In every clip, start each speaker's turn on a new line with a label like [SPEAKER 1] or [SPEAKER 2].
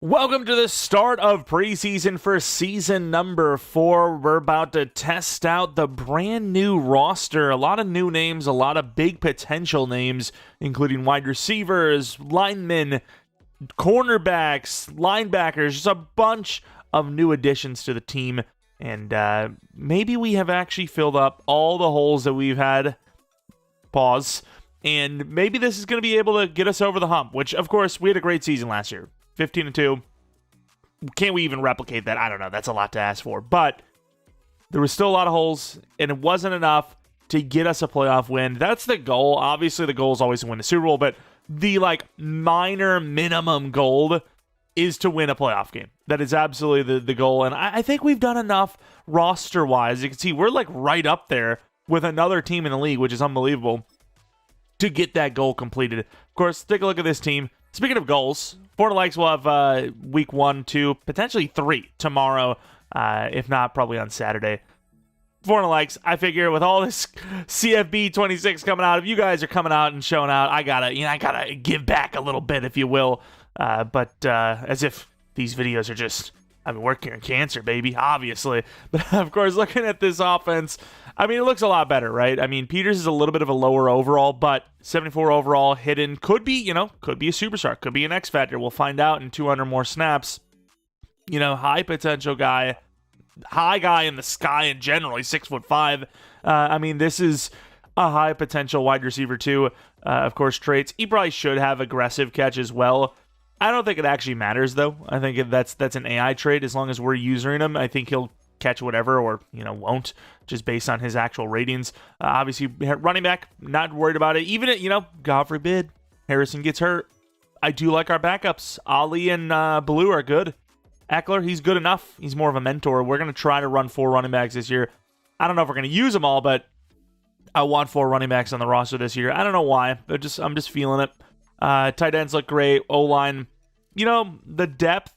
[SPEAKER 1] Welcome to the start of preseason for season number 4. We're about to test out the brand new roster. A lot of new names, a lot of big potential names, including wide receivers, linemen, cornerbacks, linebackers, just a bunch of new additions to the team. And maybe we have actually filled up all the holes that we've had. Pause. And maybe this is going to be able to get us over the hump, which, of course, we had a great season last year. 15-2. Can we even replicate that? I don't know. That's a lot to ask for. But there was still a lot of holes, and it wasn't enough to get us a playoff win. That's the goal. Obviously, the goal is always to win the Super Bowl, but the minor minimum goal is to win a playoff game. That is absolutely the goal, and I think we've done enough roster-wise. You can see we're right up there with another team in the league, which is unbelievable, to get that goal completed. Of course, take a look at this team. Speaking of goals, 4 likes will have week 1, 2, potentially 3 tomorrow, if not probably on Saturday. 4 likes. I figure with all this CFB 26 coming out, if you guys are coming out and showing out, I gotta give back a little bit, if you will. But as if these videos are just, we're curing cancer, baby, obviously. But of course, looking at this offense, it looks a lot better, right? Peters is a little bit of a lower overall, but 74 overall, hidden, could be a superstar, could be an X factor. We'll find out in 200 more snaps. High potential guy, high guy in the sky in general. He's 6'5". This is a high potential wide receiver too. Of course, traits. He probably should have aggressive catch as well. I don't think it actually matters though. I think that's an AI trait. As long as we're using him, I think he'll catch whatever, or won't, just based on his actual ratings. Obviously, running back, not worried about it. Even at, God forbid, Harrison gets hurt. I do like our backups. Ali and Blue are good. Eckler, he's good enough. He's more of a mentor. We're going to try to run 4 running backs this year. I don't know if we're going to use them all, but I want 4 running backs on the roster this year. I don't know why, but I'm just feeling it. Tight ends look great. O-line, the depth,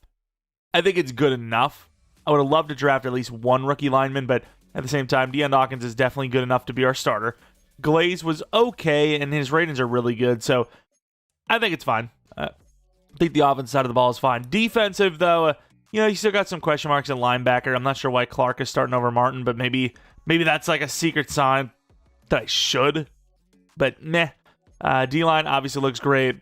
[SPEAKER 1] I think it's good enough. I would have loved to draft at least 1 rookie lineman, but at the same time, Deion Dawkins is definitely good enough to be our starter. Glaze was okay, and his ratings are really good, so I think it's fine. I think the offensive side of the ball is fine. Defensive, though, you still got some question marks at linebacker. I'm not sure why Clark is starting over Martin, but maybe that's like a secret sign that I should. But meh. D-line obviously looks great.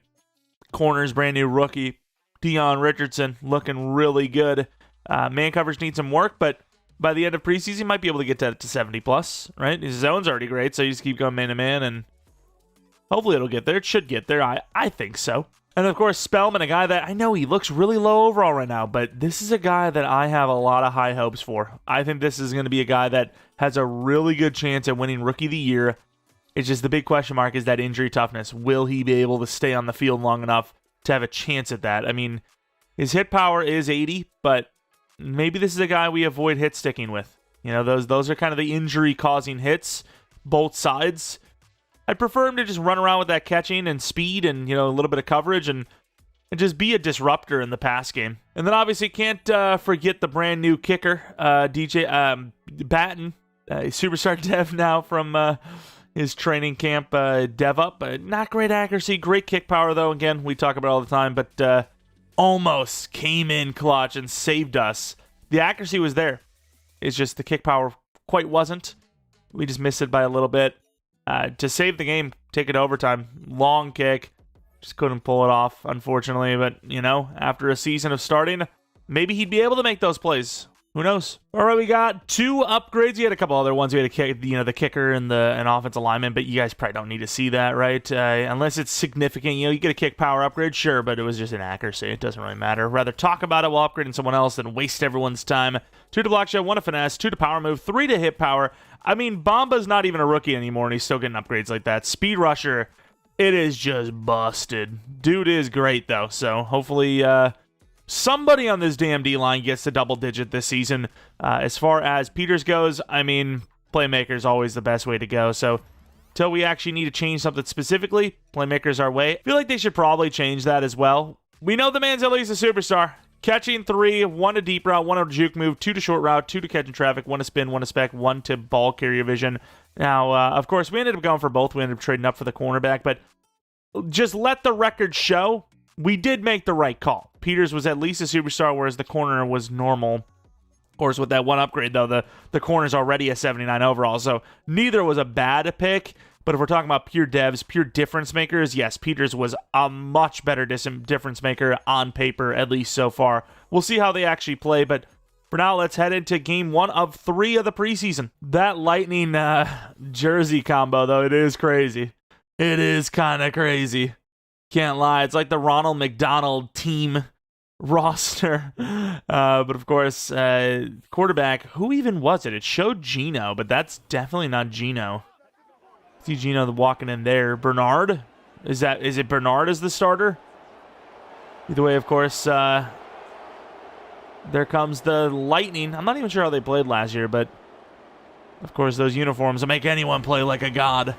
[SPEAKER 1] Corners, brand new rookie. Deion Richardson looking really good. Man coverage needs some work, but by the end of preseason, you might be able to get to 70 plus, right? His zone's already great, so you just keep going man to man, and hopefully it'll get there. It should get there. I think so. And of course, Spellman, a guy that I know he looks really low overall right now, but this is a guy that I have a lot of high hopes for. I think this is going to be a guy that has a really good chance at winning Rookie of the Year. It's just the big question mark is that injury toughness. Will he be able to stay on the field long enough to have a chance at that? His hit power is 80, but maybe this is a guy we avoid hit sticking with. Those are kind of the injury-causing hits, both sides. I'd prefer him to just run around with that catching and speed and, a little bit of coverage and just be a disruptor in the pass game. And then obviously can't forget the brand new kicker, DJ Batten, superstar dev now from his training camp dev up. Not great accuracy, great kick power though. Again, we talk about it all the time, but almost came in clutch and saved us. The accuracy was there. It's just the kick power quite wasn't. We just missed it by a little bit. To save the game, take it to overtime. Long kick. Just couldn't pull it off, unfortunately. But, after a season of starting, maybe he'd be able to make those plays. Who knows? All right, we got 2 upgrades. You had a couple other ones. We had the kicker and an offensive lineman, but you guys probably don't need to see that, right? Unless it's significant. You get a kick power upgrade, sure, but it was just an accuracy. It doesn't really matter. Rather talk about it while upgrading someone else than waste everyone's time. 2 to block shot, 1 to finesse, 2 to power move, 3 to hit power. Bomba's not even a rookie anymore, and he's still getting upgrades like that. Speed rusher, it is just busted. Dude is great, though, so hopefully somebody on this damn D-line gets to double digit this season. As far as Peters goes, playmaker is always the best way to go, so until we actually need to change something specifically, playmaker's our way. I feel like they should probably change that as well. We know the man's at least a superstar. Catching 3, 1 to deep route, 1 to juke move, 2 to short route, 2 to catch in traffic, 1 to spin, 1 to spec, 1 to ball carrier vision. Now, of course, we ended up going for both. We ended up trading up for the cornerback, but just let the record show we did make the right call. Peters was at least a superstar, whereas the corner was normal. Of course, with that one upgrade, though, the corner's already a 79 overall, so neither was a bad pick. But if we're talking about pure devs, pure difference makers, yes, Peters was a much better difference maker on paper, at least so far. We'll see how they actually play, but for now, let's head into game 1 of 3 of the preseason. That Lightning jersey combo, though, it is crazy. It is kind of crazy. Can't lie. It's like the Ronald McDonald team roster. But of course, quarterback, who even was it? It showed Gino, but that's definitely not Gino. See Gino walking in there. Bernard? Is it Bernard as the starter? Either way, of course, there comes the Lightning. I'm not even sure how they played last year, but of course, those uniforms will make anyone play like a god.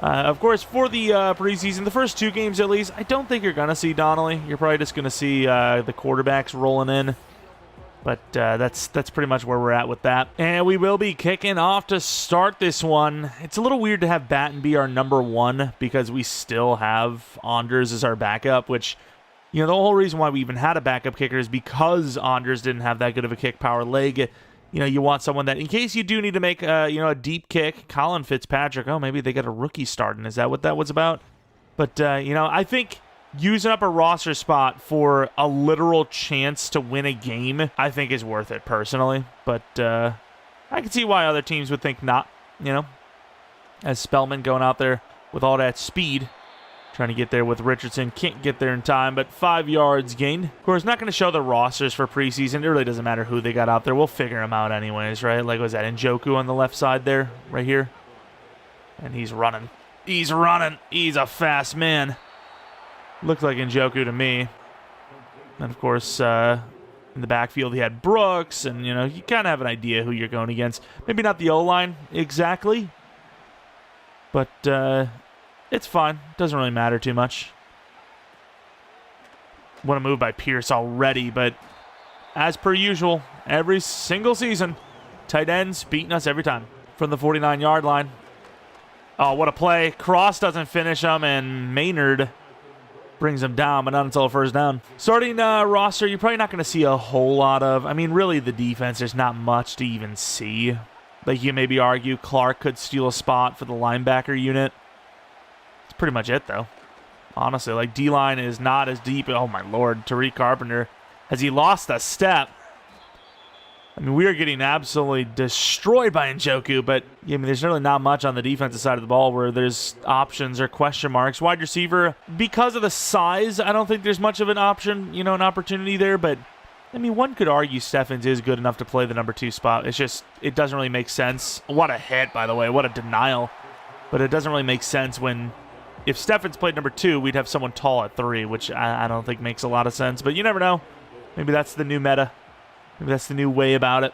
[SPEAKER 1] Of course, for the preseason, the first 2 games at least, I don't think you're going to see Donnelly. You're probably just going to see the quarterbacks rolling in. But that's pretty much where we're at with that. And we will be kicking off to start this one. It's a little weird to have Batten be our number 1 because we still have Anders as our backup, which, you know, the whole reason why we even had a backup kicker is because Anders didn't have that good of a kick power leg. You know, you want someone that, in case you do need to make, a deep kick, Colin Fitzpatrick, oh, maybe they got a rookie starting. Is that what that was about? But, I think using up a roster spot for a literal chance to win a game, I think is worth it, personally. But I can see why other teams would think not, as Spellman going out there with all that speed, trying to get there with Richardson. Can't get there in time, but 5 yards gained. Of course, not going to show the rosters for preseason. It really doesn't matter who they got out there. We'll figure them out anyways, right? Like, was that Njoku on the left side there, right here? And he's running. He's running. He's a fast man. Looked like Njoku to me. And, of course, in the backfield, he had Brooks. And, you kind of have an idea who you're going against. Maybe not the O-line exactly. But it's fine. Doesn't really matter too much. What a move by Pierce already. But as per usual, every single season, tight ends beating us every time. From the 49-yard line. Oh, what a play. Cross doesn't finish him. And Maynard brings him down, but not until a first down. Starting roster, you're probably not going to see a whole lot of. I mean, really, the defense, there's not much to even see. Like, you maybe argue Clark could steal a spot for the linebacker unit. That's pretty much it, though. Honestly, like, D-line is not as deep. Oh, my Lord. Tariq Carpenter, has he lost a step? I mean, we are getting absolutely destroyed by Njoku, but there's really not much on the defensive side of the ball where there's options or question marks. Wide receiver, because of the size, I don't think there's much of an option, an opportunity there, but one could argue Steffens is good enough to play the number 2 spot. It's just, it doesn't really make sense. What a hit, by the way. What a denial. But it doesn't really make sense when, if Steffens played number 2, we'd have someone tall at 3, which I don't think makes a lot of sense. But you never know. Maybe that's the new meta. Maybe that's the new way about it.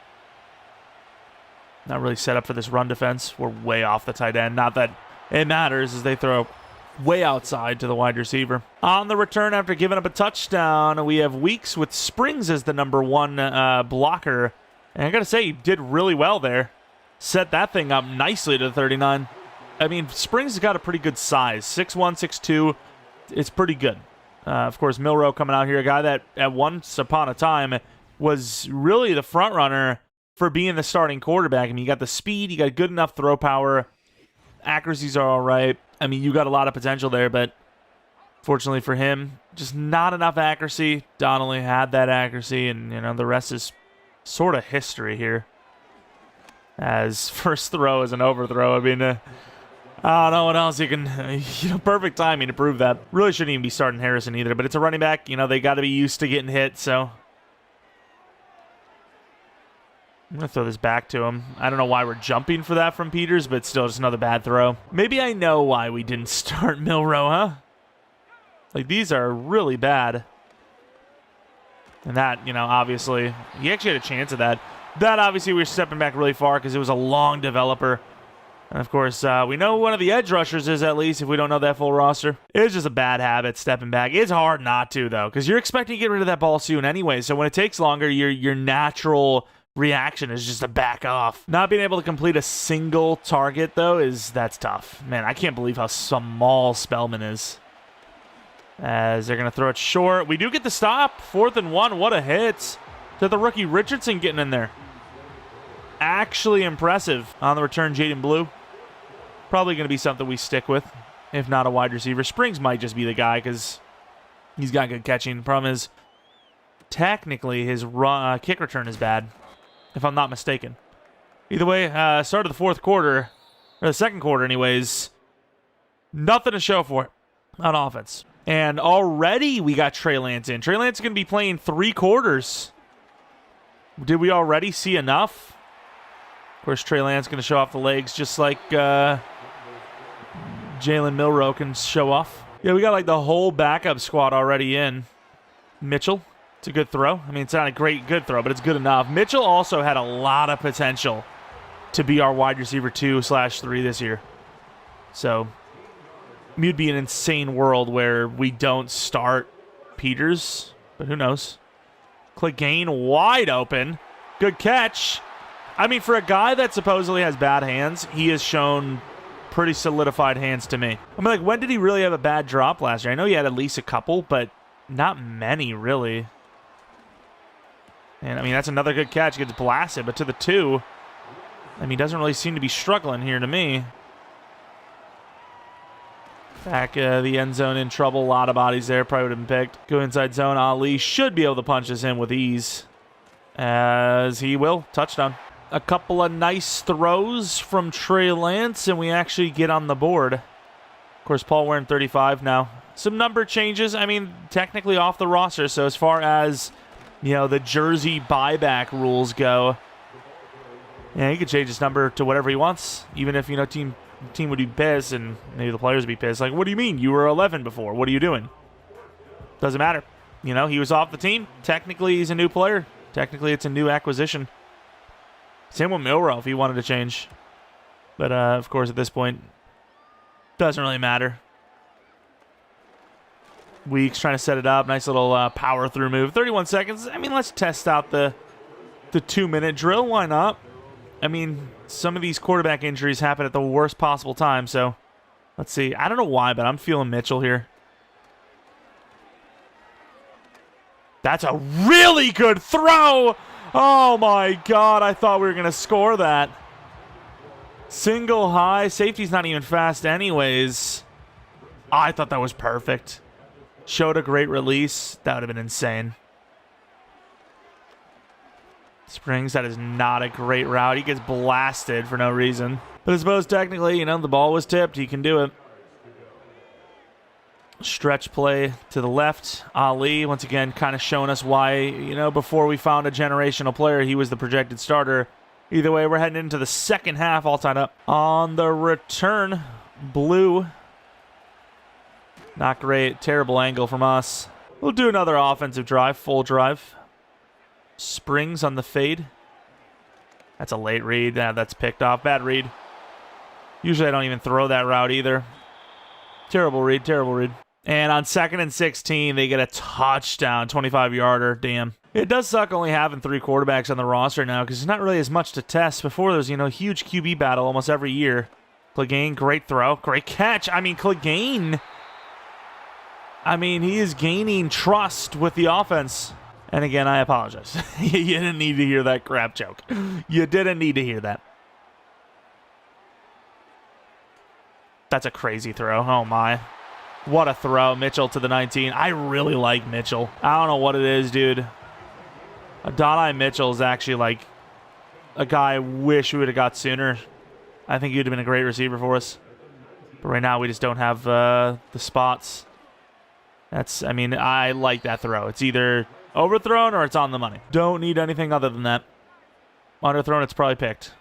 [SPEAKER 1] Not really set up for this run defense. We're way off the tight end. Not that it matters as they throw way outside to the wide receiver. On the return after giving up a touchdown, we have Weeks with Springs as the number 1 blocker. And I got to say, he did really well there. Set that thing up nicely to the 39. Springs has got a pretty good size. 6'1", 6'2". It's pretty good. Of course, Milrow coming out here, a guy that at once upon a time was really the front runner for being the starting quarterback. You got the speed, you got good enough throw power, accuracies are all right. You got a lot of potential there, but fortunately for him, just not enough accuracy. Donnelly had that accuracy, and the rest is sort of history here. As first throw is an overthrow. I don't know what else you can, perfect timing to prove that. Really shouldn't even be starting Harrison either, but it's a running back. They got to be used to getting hit, so I'm going to throw this back to him. I don't know why we're jumping for that from Peters, but still just another bad throw. Maybe I know why we didn't start Milrow, huh? Like, these are really bad. And that, obviously, he actually had a chance of that. That, obviously, we were stepping back really far because it was a long developer. And, of course, we know one of the edge rushers is, at least, if we don't know that full roster. It's just a bad habit, stepping back. It's hard not to, though, because you're expecting to get rid of that ball soon anyway. So when it takes longer, your natural reaction is just to back off. Not being able to complete a single target, though, that's tough. Man, I can't believe how small Spellman is. as they're going to throw it short. We do get the stop. 4th and 1. What a hit to the rookie Richardson getting in there. Actually impressive on the return, Jaden Blue. Probably going to be something we stick with, if not a wide receiver. Springs might just be the guy because he's got good catching. The problem is, technically, his kick return is bad, if I'm not mistaken. Either way, start of the fourth quarter, or the second quarter anyways, nothing to show for it on offense. And already we got Trey Lance in. Trey Lance is going to be playing 3 quarters. Did we already see enough? Of course, Trey Lance going to show off the legs just like Jalen Milroe can show off. Yeah, we got like the whole backup squad already in. Mitchell, it's a good throw. I mean, it's not a good throw, but it's good enough. Mitchell also had a lot of potential to be our wide receiver 2/3 this year. So it'd be an insane world where we don't start Peters, but who knows? Clegane wide open. Good catch. I mean, for a guy that supposedly has bad hands, he has shown pretty solidified hands to me. I mean, like, when did he really have a bad drop last year? I know he had at least a couple, but not many, really. And, I mean, that's another good catch. Gets blasted, but to the 2, I mean, he doesn't really seem to be struggling here to me. Back the end zone in trouble. A lot of bodies there. Probably would have been picked. Go inside zone. Ali should be able to punch this in with ease. As he will. Touchdown. A couple of nice throws from Trey Lance, and we actually get on the board. Of course, Paul wearing 35 now. Some number changes. I mean, technically off the roster, so as far as, you know, the jersey buyback rules go, yeah, he could change his number to whatever he wants, even if, you know, team would be pissed, and maybe the players would be pissed. Like, what do you mean? You were 11 before. What are you doing? Doesn't matter. You know, he was off the team. Technically, he's a new player. Technically, it's a new acquisition. Same with Milroe if he wanted to change. But, of course, at this point, doesn't really matter. Weeks trying to set it up. Nice little power through move. 31 seconds. I mean, let's test out the 2-minute drill. Why not? I mean, some of these quarterback injuries happen at the worst possible time, so let's see. I don't know why, but I'm feeling Mitchell here. That's a really good throw! Oh my God, I thought we were going to score that. Single high. Safety's not even fast anyways. Oh, I thought that was perfect. Showed a great release. That would have been insane. Springs, that is not a great route. He gets blasted for no reason. But I suppose technically, you know, the ball was tipped. He can do it. Stretch play to the left. Ali, once again, kind of showing us why, you know, before we found a generational player, he was the projected starter. Either way, we're heading into the second half, all tied up. On the return, Blue. Not great. Terrible angle from us. We'll do another offensive drive, full drive. Springs on the fade. That's a late read. Yeah, that's picked off. Bad read. Usually I don't even throw that route either. Terrible read, terrible read. And on 2nd and 16, they get a touchdown, 25-yarder. Damn. It does suck only having 3 quarterbacks on the roster now because there's not really as much to test. Before there was, you know, huge QB battle almost every year. Clegane, great throw, great catch. I mean, Clegane, he is gaining trust with the offense. And again, I apologize. You didn't need to hear that crap joke. You didn't need to hear that. That's a crazy throw. Oh, my. What a throw. Mitchell to the 19. I really like Mitchell. I don't know what it is, dude. Adonai Mitchell is actually like a guy I wish we would have got sooner. I think he would have been a great receiver for us. But right now we just don't have the spots. I like that throw. It's either overthrown or it's on the money. Don't need anything other than that. Underthrown, it's probably picked.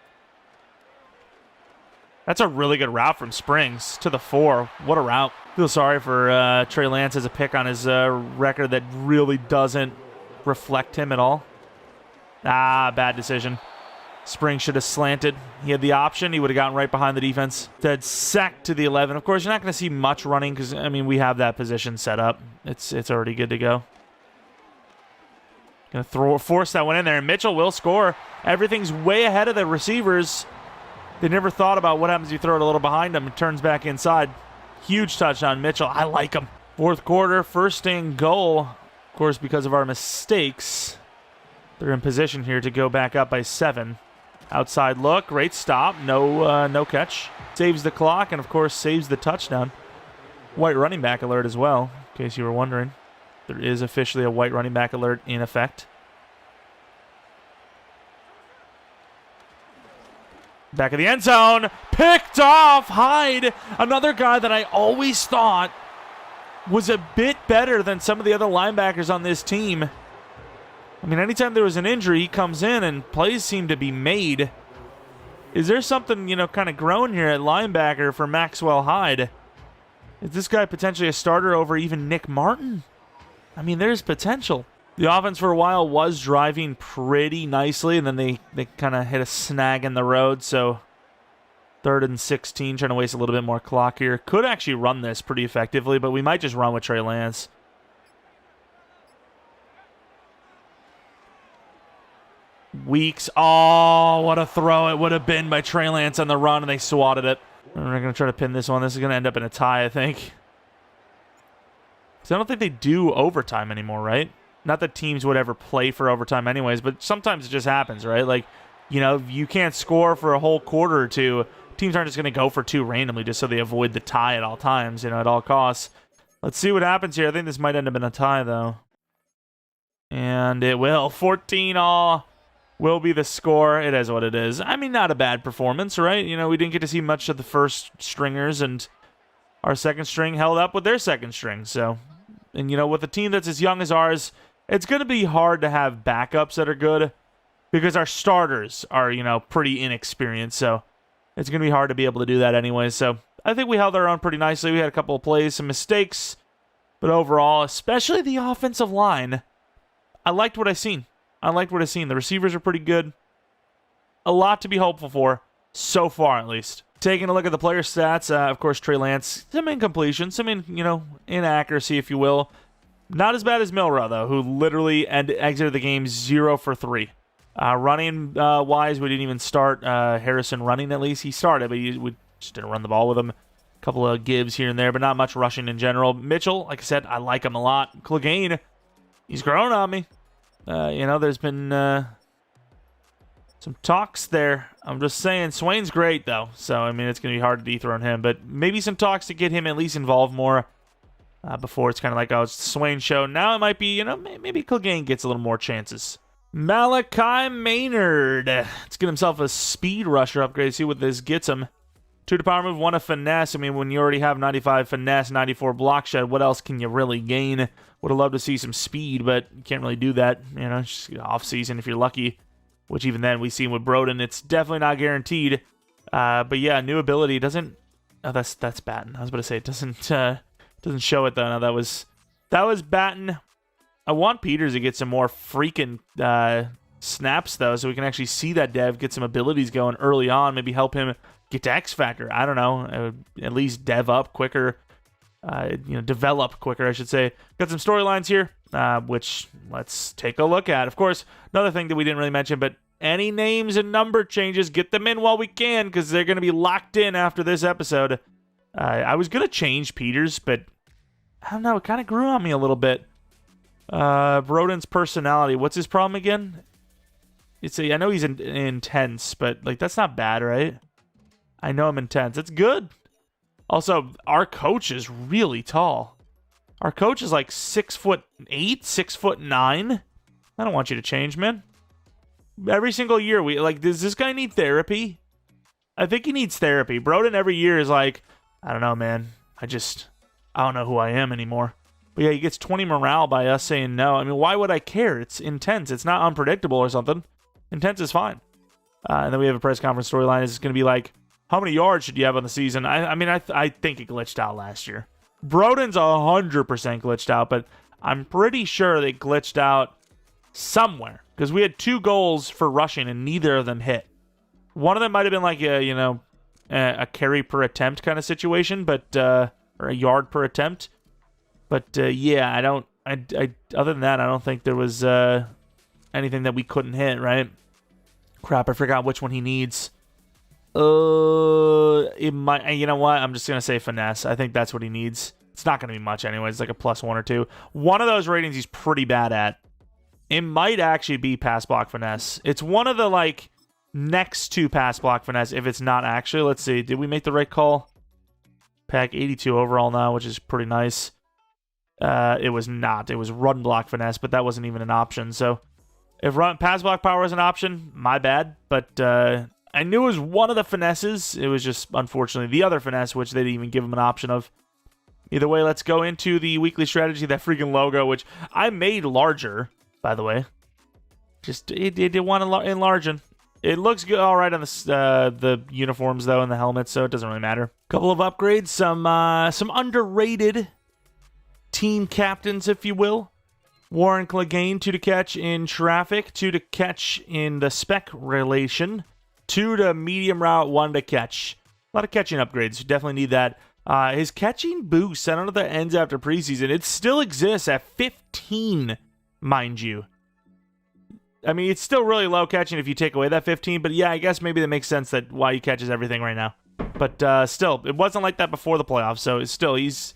[SPEAKER 1] That's a really good route from Springs to the 4. What a route. Feel sorry for Trey Lance as a pick on his record that really doesn't reflect him at all. Bad decision. Springs should have slanted. He had the option. He would have gotten right behind the defense. Instead, sacked to the 11. Of course, you're not going to see much running because, we have that position set up. It's already good to go. Going to force that one in there, and Mitchell will score. Everything's way ahead of the receivers. They never thought about what happens if you throw it a little behind him. It turns back inside. Huge touchdown, Mitchell. I like him. Fourth quarter, first and goal. Of course, because of our mistakes, they're in position here to go back up by 7. Outside look, great stop, no catch. Saves the clock and, of course, saves the touchdown. White running back alert as well, in case you were wondering. There is officially a white running back alert in effect. Back of the end zone, picked off, Hyde. Another guy that I always thought was a bit better than some of the other linebackers on this team. I mean, anytime there was an injury, he comes in and plays seem to be made. Is there something, kind of growing here at linebacker for Maxwell Hyde? Is this guy potentially a starter over even Nick Martin? I mean, there's potential. The offense for a while was driving pretty nicely, and then they kind of hit a snag in the road, so 3rd and 16, trying to waste a little bit more clock here. Could actually run this pretty effectively, but we might just run with Trey Lance. Weeks. Oh, what a throw it would have been by Trey Lance on the run, and they swatted it. We're going to try to pin this one. This is going to end up in a tie, I think. So I don't think they do overtime anymore, right? Not that teams would ever play for overtime anyways, but sometimes it just happens, right? Like, you can't score for a whole quarter or two. Teams aren't just going to go for 2 randomly just so they avoid the tie at all times, at all costs. Let's see what happens here. I think this might end up in a tie, though. And it will. 14-all will be the score. It is what it is. I mean, not a bad performance, right? We didn't get to see much of the first stringers, and our second string held up with their second string. So, and with a team that's as young as ours, it's going to be hard to have backups that are good because our starters are, pretty inexperienced. So it's going to be hard to be able to do that anyway. So I think we held our own pretty nicely. We had a couple of plays, some mistakes, but overall, especially the offensive line, I liked what I seen. The receivers are pretty good. A lot to be hopeful for, so far at least. Taking a look at the player stats, of course, Trey Lance, some incompletion, some inaccuracy, if you will. Not as bad as Milrow, though, who literally exited the game 0 for 3. Running-wise, we didn't even start Harrison running, at least. He started, but we just didn't run the ball with him. A couple of gives here and there, but not much rushing in general. Mitchell, like I said, I like him a lot. Clegane, he's grown on me. There's been some talks there. I'm just saying, Swain's great, though. So, I mean, it's going to be hard to dethrone him. But maybe some talks to get him at least involved more. Before it's kind of like, it's the Swain show. Now it might be, maybe Clegane gets a little more chances. Malachi Maynard. Let's get himself a speed rusher upgrade. See what this gets him. 2 to power move, 1 to finesse. I mean, when you already have 95 finesse, 94 block shed, what else can you really gain? Would have loved to see some speed, but you can't really do that. Just off season if you're lucky. Which even then, we've seen with Broden, it's definitely not guaranteed. But yeah, new ability doesn't. Oh, that's Batten. I was about to say it doesn't show it though. No, that was Batten. I want Peters to get some more freaking snaps though, so we can actually see that dev get some abilities going early on. Maybe help him get to X Factor. I don't know. At least dev up quicker. Develop quicker, I should say. Got some storylines here, which let's take a look at. Of course, another thing that we didn't really mention, but any names and number changes, get them in while we can, because they're going to be locked in after this episode. I was going to change Peters, but I don't know. It kind of grew on me a little bit. Broden's personality. What's his problem again? I know he's intense, but that's not bad, right? I know I'm intense. It's good. Also, our coach is really tall. Our coach is like 6'8", 6'9". I don't want you to change, man. Every single year, does this guy need therapy? I think he needs therapy. Broden every year is like, I don't know, man. I don't know who I am anymore. But yeah, he gets 20 morale by us saying no. I mean, why would I care? It's intense. It's not unpredictable or something. Intense is fine. And then we have a press conference storyline. It's going to be like, how many yards should you have on the season? I think it glitched out last year. Broden's 100% glitched out, but I'm pretty sure they glitched out somewhere. Because we had 2 goals for rushing, and neither of them hit. One of them might have been like a carry per attempt kind of situation, but or a yard per attempt. But yeah, other than that, I don't think there was anything that we couldn't hit, right? Crap, I forgot which one he needs. It might. You know what? I'm just gonna say finesse. I think that's what he needs. It's not going to be much anyway. It's like a +1 or 2. One of those ratings he's pretty bad at. It might actually be pass block finesse. It's one of the, like, next to pass block finesse if it's not actually. Let's see. Did we make the right call? Pack 82 overall now, which is pretty nice. It was not. It was run block finesse, but that wasn't even an option. So if pass block power was an option, my bad. But I knew it was one of the finesses. It was just, unfortunately, the other finesse, which they didn't even give him an option of. Either way, let's go into the weekly strategy. That freaking logo, which I made larger, by the way. Just, it did want to enlarging. It looks good, all right on the uniforms, though, and the helmets, so it doesn't really matter. Couple of upgrades, some underrated team captains, if you will. Warren Clegane, 2 to catch in traffic, 2 to catch in the spec relation, 2 to medium route, 1 to catch. A lot of catching upgrades. You definitely need that. His catching boost, I don't know if that ends after preseason. It still exists at 15, mind you. I mean, it's still really low catching if you take away that 15, but yeah, I guess maybe that makes sense that why he catches everything right now. But still, it wasn't like that before the playoffs, so it's still, he's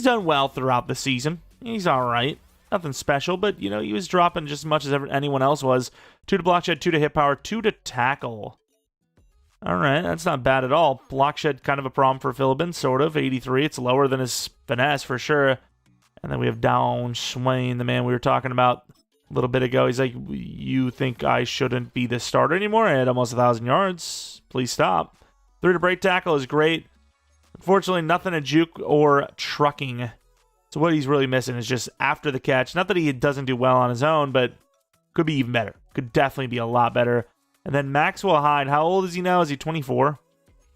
[SPEAKER 1] done well throughout the season. He's all right. Nothing special, but, you know, he was dropping just as much as anyone else was. 2 to block shed, 2 to hit power, 2 to tackle. All right, that's not bad at all. Block shed, kind of a problem for Philbin, sort of. 83, it's lower than his finesse for sure. And then we have Down Swain, the man we were talking about a little bit ago. He's like, you think I shouldn't be the starter anymore? I had almost 1,000 yards. Please stop. 3 to break tackle is great. Unfortunately, nothing to juke or trucking. So what he's really missing is just after the catch. Not that he doesn't do well on his own, but could be even better. Could definitely be a lot better. And then Maxwell Hyde, how old is he now? Is he 24?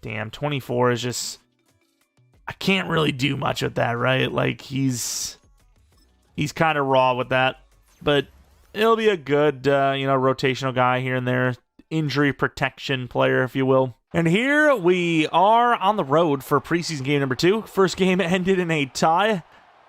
[SPEAKER 1] Damn, 24 is just... I can't really do much with that, right? Like, he's kind of raw with that. But it'll be a good, rotational guy here and there. Injury protection player, if you will. And here we are on the road for preseason game number 2. First game ended in a tie.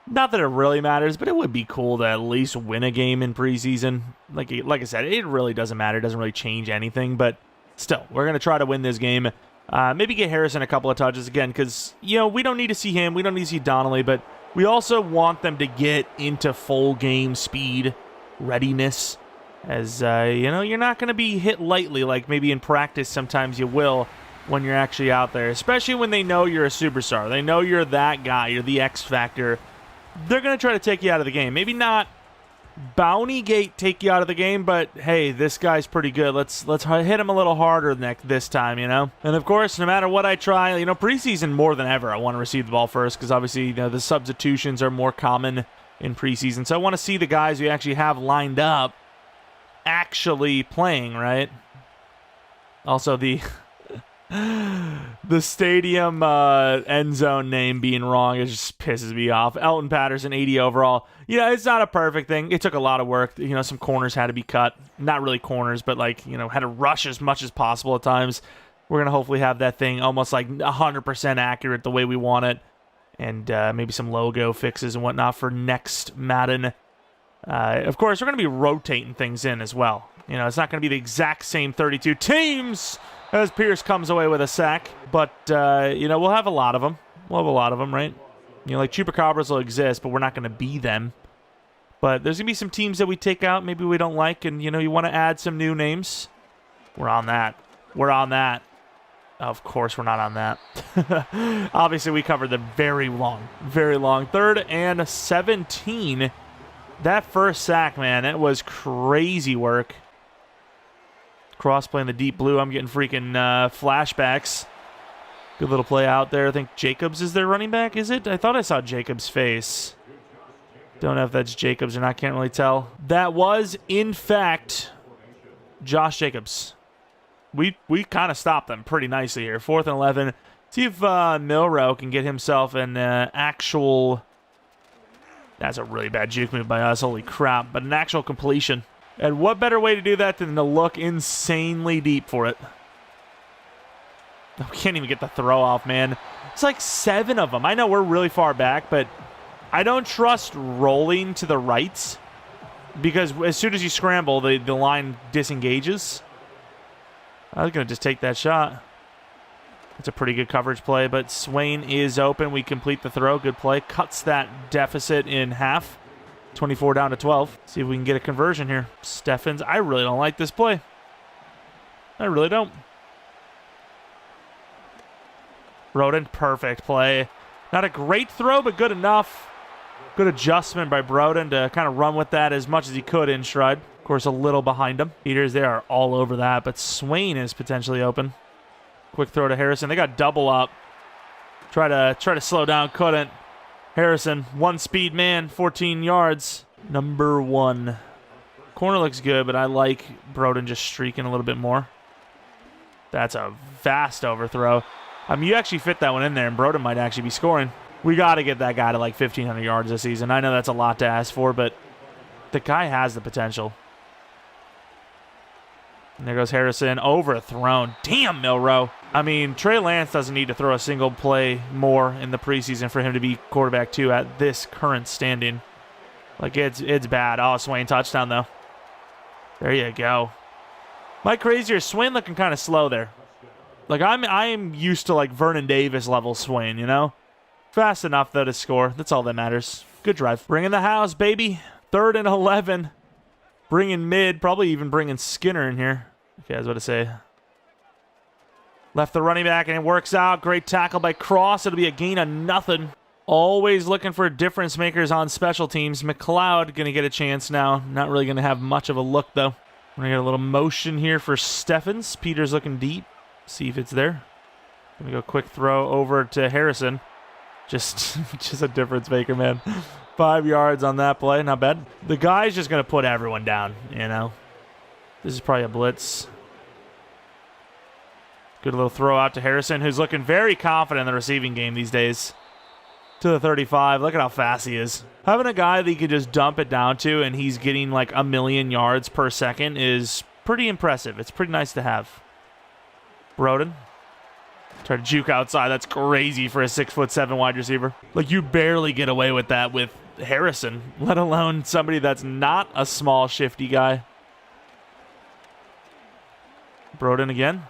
[SPEAKER 1] Not that it really matters, but it would be cool to at least win a game in preseason. Like I said, it really doesn't matter. It doesn't really change anything, but still, we're going to try to win this game. Maybe get Harrison a couple of touches again, because, we don't need to see him. We don't need to see Donnelly, but we also want them to get into full game speed readiness. As, you're not going to be hit lightly like maybe in practice sometimes you will when you're actually out there, especially when they know you're a superstar. They know you're that guy. You're the X factor. They're going to try to take you out of the game. Maybe not Bounty Gate take you out of the game, but hey, this guy's pretty good. Let's hit him a little harder this time, And of course, no matter what I try, preseason more than ever, I want to receive the ball first because obviously, the substitutions are more common in preseason. So I want to see the guys we actually have lined up actually playing, right? Also, the stadium end zone name being wrong, it just pisses me off. Elton Patterson, 80 overall. Yeah, it's not a perfect thing. It took a lot of work. Some corners had to be cut. Not really corners, but had to rush as much as possible at times. We're going to hopefully have that thing almost like 100% accurate the way we want it. And maybe some logo fixes and whatnot for next Madden. Of course, we're going to be rotating things in as well. It's not going to be the exact same 32 teams as Pierce comes away with a sack. But, we'll have a lot of them. We'll have a lot of them, right? Like Chupacabras will exist, but we're not going to be them. But there's going to be some teams that we take out, maybe we don't like, and, you want to add some new names. We're on that. We're on that. Of course, we're not on that. Obviously, we covered the very long. 3rd and 17. That first sack, man, it was crazy work. Cross-play in the deep blue. I'm getting freaking flashbacks. Good little play out there. I think Jacobs is their running back, is it? I thought I saw Jacobs' face. Don't know if that's Jacobs or not. Can't really tell. That was, in fact, Josh Jacobs. We kind of stopped them pretty nicely here. 4th and 11. See if Milrow can get himself an actual... That's a really bad juke move by us. Holy crap. But an actual completion. And what better way to do that than to look insanely deep for it? We can't even get the throw off, man. It's like 7 of them. I know we're really far back, but I don't trust rolling to the right because as soon as you scramble, the line disengages. I was going to just take that shot. It's a pretty good coverage play, but Swain is open. We complete the throw. Good play. Cuts that deficit in half. 24 down to 12. See if we can get a conversion here. Steffens, I really don't like this play. I really don't. Broden, perfect play. Not a great throw, but good enough. Good adjustment by Broden to kind of run with that as much as he could in stride. Of course, a little behind him. Peters, they are all over that, but Swain is potentially open. Quick throw to Harrison. They got double up. Try to slow down, couldn't. Harrison, one speed man, 14 yards. Number 1. Corner looks good, but I like Broden just streaking a little bit more. That's a vast overthrow. I mean, you actually fit that one in there, and Broden might actually be scoring. We got to get that guy to like 1,500 yards this season. I know that's a lot to ask for, but the guy has the potential. And there goes Harrison, overthrown. Damn, Milroe. I mean, Trey Lance doesn't need to throw a single play more in the preseason for him to be quarterback 2 at this current standing. Like, it's bad. Oh, Swain touchdown, though. There you go. Mike Crazier, Swain looking kind of slow there. Like, I am used to, like, Vernon Davis level Swain, you know? Fast enough, though, to score. That's all that matters. Good drive. Bring in the house, baby. 3rd and 11. Bringing mid, probably even bringing Skinner in here. Okay, I was about to say. Left the running back, and it works out. Great tackle by Cross. It'll be a gain of nothing. Always looking for difference makers on special teams. McLeod going to get a chance now. Not really going to have much of a look, though. We're going to get a little motion here for Steffens. Peters looking deep. See if it's there. Going to go quick throw over to Harrison. Just a difference maker, man. 5 yards on that play. Not bad. The guy's just going to put everyone down, you know. This is probably a blitz. Good little throw out to Harrison, who's looking very confident in the receiving game these days. To the 35. Look at how fast he is. Having a guy that you could just dump it down to and he's getting like 1,000,000 yards per second is pretty impressive. It's pretty nice to have. Broden. Try to juke outside. That's crazy for a 6'7" wide receiver. Like, you barely get away with that with Harrison, let alone somebody that's not a small, shifty guy. Broden again.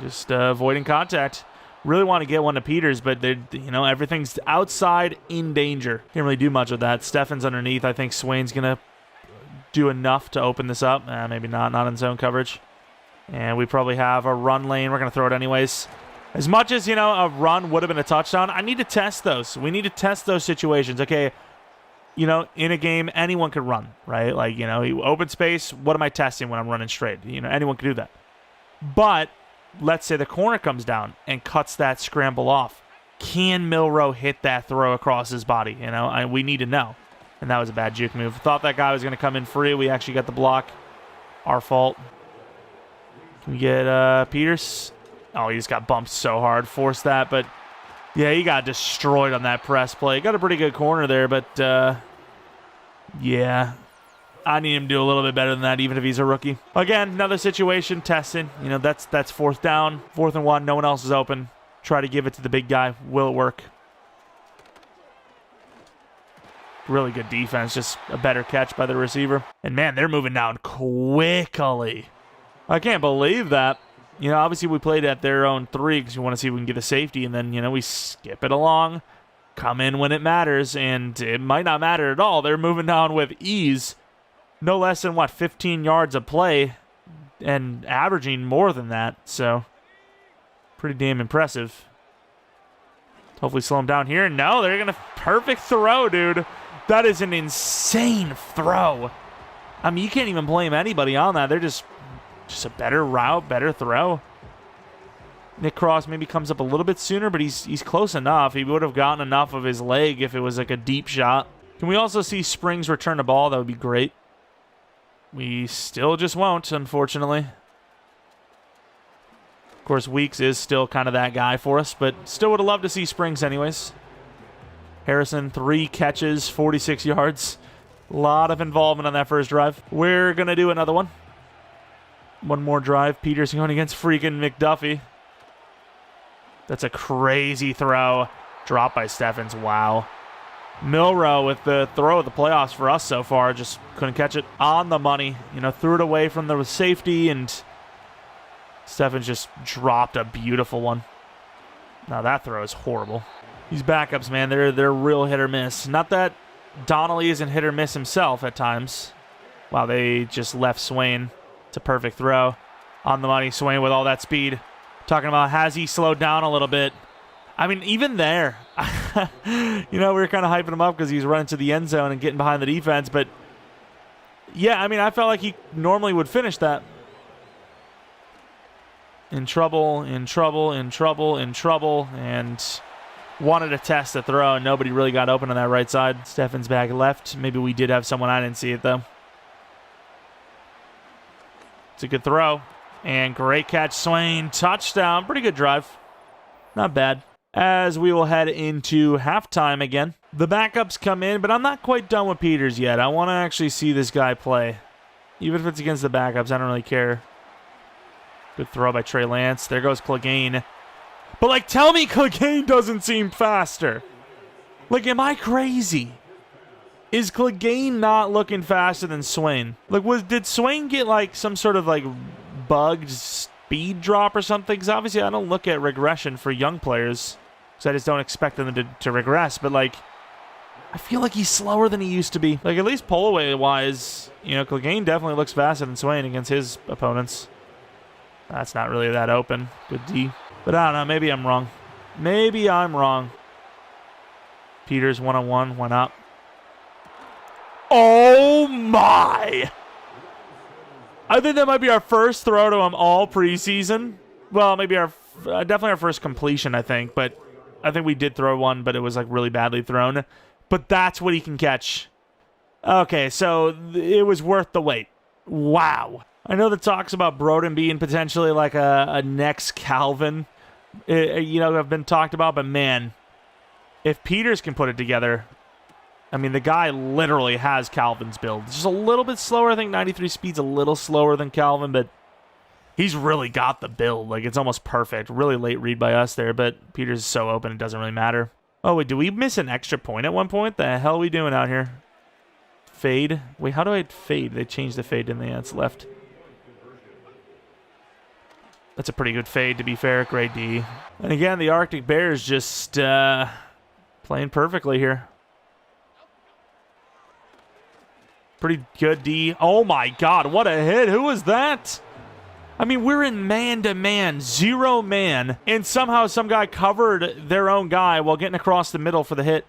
[SPEAKER 1] Just avoiding contact. Really want to get one to Peters, but you know, everything's outside in danger. Can't really do much with that. Steffens underneath. I think Swain's going to do enough to open this up. Maybe not in zone coverage. And we probably have a run lane. We're going to throw it anyways. As much as, you know, a run would have been a touchdown, I need to test those. We need to test those situations. Okay, you know, in a game, anyone could run, right? Like, you know, open space, what am I testing when I'm running straight? You know, anyone can do that. But let's say the corner comes down and cuts that scramble off. Can Milroe hit that throw across his body? You know, we need to know. And that was a bad juke move. Thought that guy was going to come in free. We actually got the block. Our fault. Can we get Peters? Oh, he just got bumped so hard. Forced that, but yeah, he got destroyed on that press play. Got a pretty good corner there, but yeah, I need him to do a little bit better than that, even if he's a rookie. Again, another situation, testing. You know, that's 4th down, 4th and 1. No one else is open. Try to give it to the big guy. Will it work? Really good defense. Just a better catch by the receiver. And man, they're moving down quickly. I can't believe that. You know, obviously we played at their own 3 because we want to see if we can get a safety, and then, you know, we skip it along, come in when it matters, and it might not matter at all. They're moving down with ease. No less than, 15 yards of play, and averaging more than that, so pretty damn impressive. Hopefully slow them down here. No, they're going to perfect throw, dude. That is an insane throw. I mean, you can't even blame anybody on that. They're just a better route, better throw. Nick Cross maybe comes up a little bit sooner, but he's close enough. He would have gotten enough of his leg if it was like a deep shot. Can we also see Springs return the ball? That would be great. We still just won't, unfortunately. Of course, Weeks is still kind of that guy for us, but still would have loved to see Springs anyways. Harrison, 3 catches, 46 yards. A lot of involvement on that first drive. We're going to do another one. One more drive. Peters going against freaking McDuffie. That's a crazy throw. Drop by Steffens. Wow. Milroe with the throw of the playoffs for us so far. Just couldn't catch it on the money. You know, threw it away from the safety and Stephens just dropped a beautiful one. Now that throw is horrible. These backups, man, they're real hit or miss. Not that Donnelly isn't hit or miss himself at times. Wow, they just left Swain. It's a perfect throw. On the money, Swain with all that speed. Talking about, has he slowed down a little bit? I mean, even there, we were kind of hyping him up because he's running to the end zone and getting behind the defense. But, yeah, I mean, I felt like he normally would finish that. In trouble, in trouble, in trouble, in trouble, and wanted to test the throw, and nobody really got open on that right side. Stephens back left. Maybe we did have someone. I didn't see it, though. It's a good throw. And great catch, Swain. Touchdown. Pretty good drive. Not bad. As we will head into halftime again. The backups come in, but I'm not quite done with Peters yet. I want to actually see this guy play. Even if it's against the backups, I don't really care. Good throw by Trey Lance. There goes Clegane. But, like, tell me Clegane doesn't seem faster. Like, am I crazy? Is Clegane not looking faster than Swain? Like, did Swain get, like, some sort of, like, bugged speed drop or something? Because obviously I don't look at regression for young players. So I just don't expect them to regress. But, like, I feel like he's slower than he used to be. Like, at least pull-away-wise, Clegane definitely looks faster than Swain against his opponents. That's not really that open. Good D. But I don't know. Maybe I'm wrong. Maybe I'm wrong. Peters one-on-one went up. Oh, my! I think that might be our first throw to him all preseason. Well, maybe definitely our first completion, I think. But I think we did throw one, but it was, like, really badly thrown. But that's what he can catch. Okay, so it was worth the wait. Wow. I know the talks about Broden being potentially like a next Calvin, have been talked about. But, man, if Peters can put it together, I mean, the guy literally has Calvin's build. Just a little bit slower. I think 93 speed's a little slower than Calvin, but he's really got the build. Like, it's almost perfect. Really late read by us there, but Peters is so open it doesn't really matter. Oh, wait, did we miss an extra point at one point? The hell are we doing out here? Fade? Wait, how do I fade? They changed the fade, didn't they? That's left. That's a pretty good fade, to be fair. Great D. And again, the Arctic Bears just playing perfectly here. Pretty good D. Oh, my God. What a hit. Who was that? I mean, we're in man-to-man, zero man, and somehow some guy covered their own guy while getting across the middle for the hit.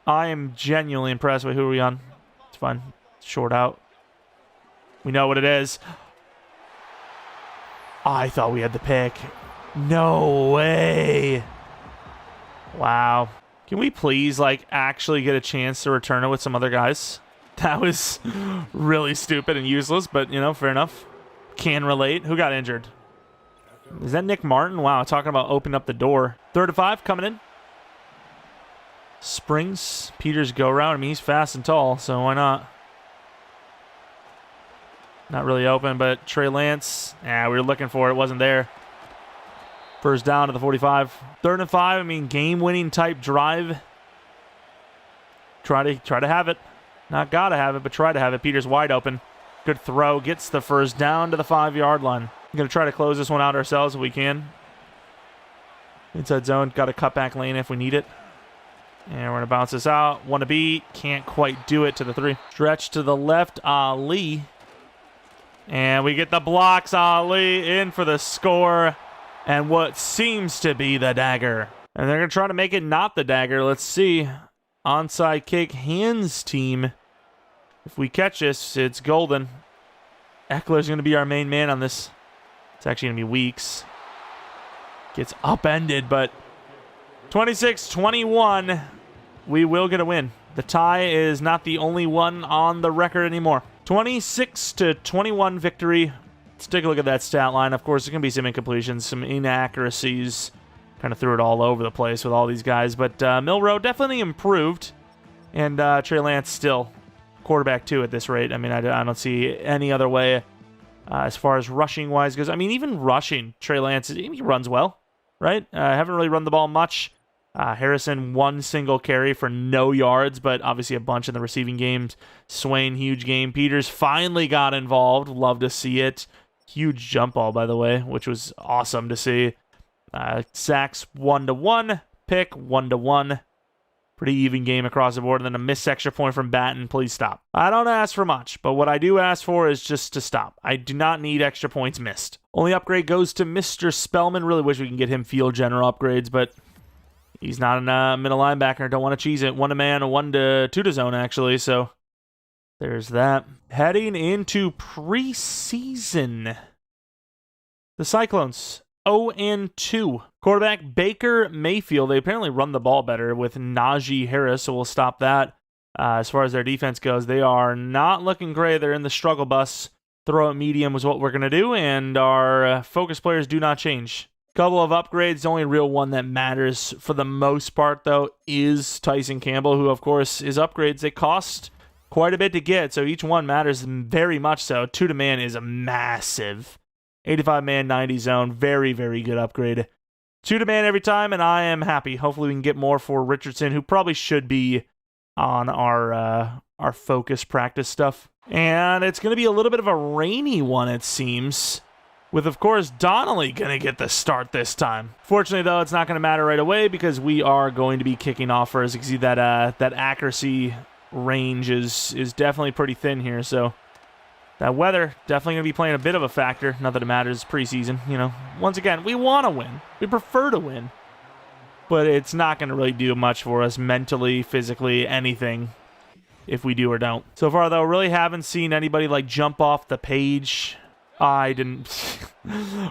[SPEAKER 1] I am genuinely impressed. Wait, who are we on? It's fine. Short out. We know what it is. I thought we had the pick. No way. Wow. Can we please, like, actually get a chance to return it with some other guys? That was really stupid and useless, but, fair enough. Can relate. Who got injured? Is that Nick Martin? Wow, talking about opening up the door. 3rd and 5 coming in. Springs. Peters go around. I mean, he's fast and tall, so why not? Not really open, but Trey Lance. Yeah, we were looking for it. It wasn't there. First down to the 45. 3rd and 5. I mean, game-winning type drive. Try to have it. Not gotta have it, but try to have it. Peters wide open. Good throw. Gets the first down to the 5-yard line. I'm going to try to close this one out ourselves if we can. Inside zone. Got a cutback lane if we need it. And we're going to bounce this out. Want to beat. Can't quite do it to the 3. Stretch to the left. Ali. And we get the blocks. Ali in for the score. And what seems to be the dagger. And they're going to try to make it not the dagger. Let's see. Onside kick. Hands team. If we catch this, it's golden. Eckler's going to be our main man on this. It's actually going to be Weeks. Gets upended, but 26-21. We will get a win. The tie is not the only one on the record anymore. 26-21 victory. Let's take a look at that stat line. Of course, there's going to be some incompletions, some inaccuracies. Kind of threw it all over the place with all these guys. But Milroe definitely improved. And Trey Lance still quarterback 2 at this rate. I mean, I don't see any other way as far as rushing-wise goes. I mean, even rushing, Trey Lance, he runs well, right? Haven't really run the ball much. Harrison, 1 single carry for no yards, but obviously a bunch in the receiving games. Swain, huge game. Peters finally got involved. Love to see it. Huge jump ball, by the way, which was awesome to see. Sacks 1-1, pick 1-1. Pretty even game across the board. And then a missed extra point from Batten. Please stop. I don't ask for much, but what I do ask for is just to stop. I do not need extra points missed. Only upgrade goes to Mr. Spellman. Really wish we can get him field general upgrades, but he's not a middle linebacker. Don't want to cheese it. 1-to-man, 2-to-zone, actually, so there's that. Heading into preseason. The Cyclones, 0-2. Quarterback Baker Mayfield. They apparently run the ball better with Najee Harris, so we'll stop that. As far as their defense goes, they are not looking great. They're in the struggle bus. Throw at medium is what we're going to do, and our focus players do not change. Couple of upgrades. The only real one that matters for the most part, though, is Tyson Campbell, who, of course, is upgrades. They cost quite a bit to get, so each one matters very much so. 2-to-man is a massive 85-man, 90-zone. Very, very good upgrade. 2-to-man every time, and I am happy. Hopefully we can get more for Richardson, who probably should be on our focus practice stuff. And it's going to be a little bit of a rainy one, it seems, with, of course, Donnelly going to get the start this time. Fortunately, though, it's not going to matter right away because we are going to be kicking off first. You can see that that accuracy range is definitely pretty thin here, so that weather definitely going to be playing a bit of a factor. Not that it matters, preseason, you know. Once again, we want to win. We prefer to win. But it's not going to really do much for us mentally, physically, anything, if we do or don't. So far, though, really haven't seen anybody, like, jump off the page. I didn't...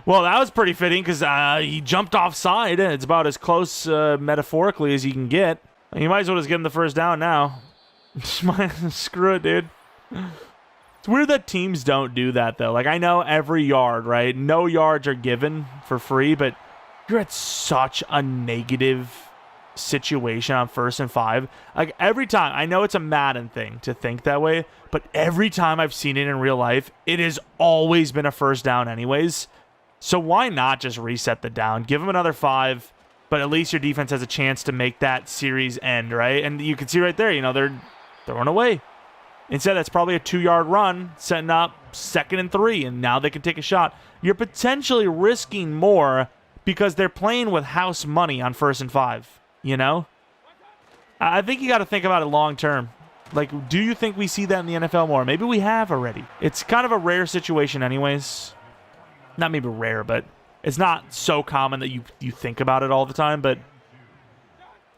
[SPEAKER 1] Well, that was pretty fitting, because he jumped offside. It's about as close, metaphorically, as you can get. You might as well just give him the first down now. Screw it, dude. It's weird that teams don't do that, though. Like, I know every yard, right? No yards are given for free, but you're at such a negative situation on 1st and 5. Like, every time, I know it's a Madden thing to think that way, but every time I've seen it in real life, it has always been a first down anyways. So why not just reset the down? Give them another 5, but at least your defense has a chance to make that series end, right? And you can see right there, you know, they're throwing away. Instead, that's probably a 2-yard run, setting up 2nd and 3, and now they can take a shot. You're potentially risking more because they're playing with house money on 1st and 5, you know? I think you got to think about it long term. Like, do you think we see that in the NFL more? Maybe we have already. It's kind of a rare situation anyways. Not maybe rare, but it's not so common that you think about it all the time, but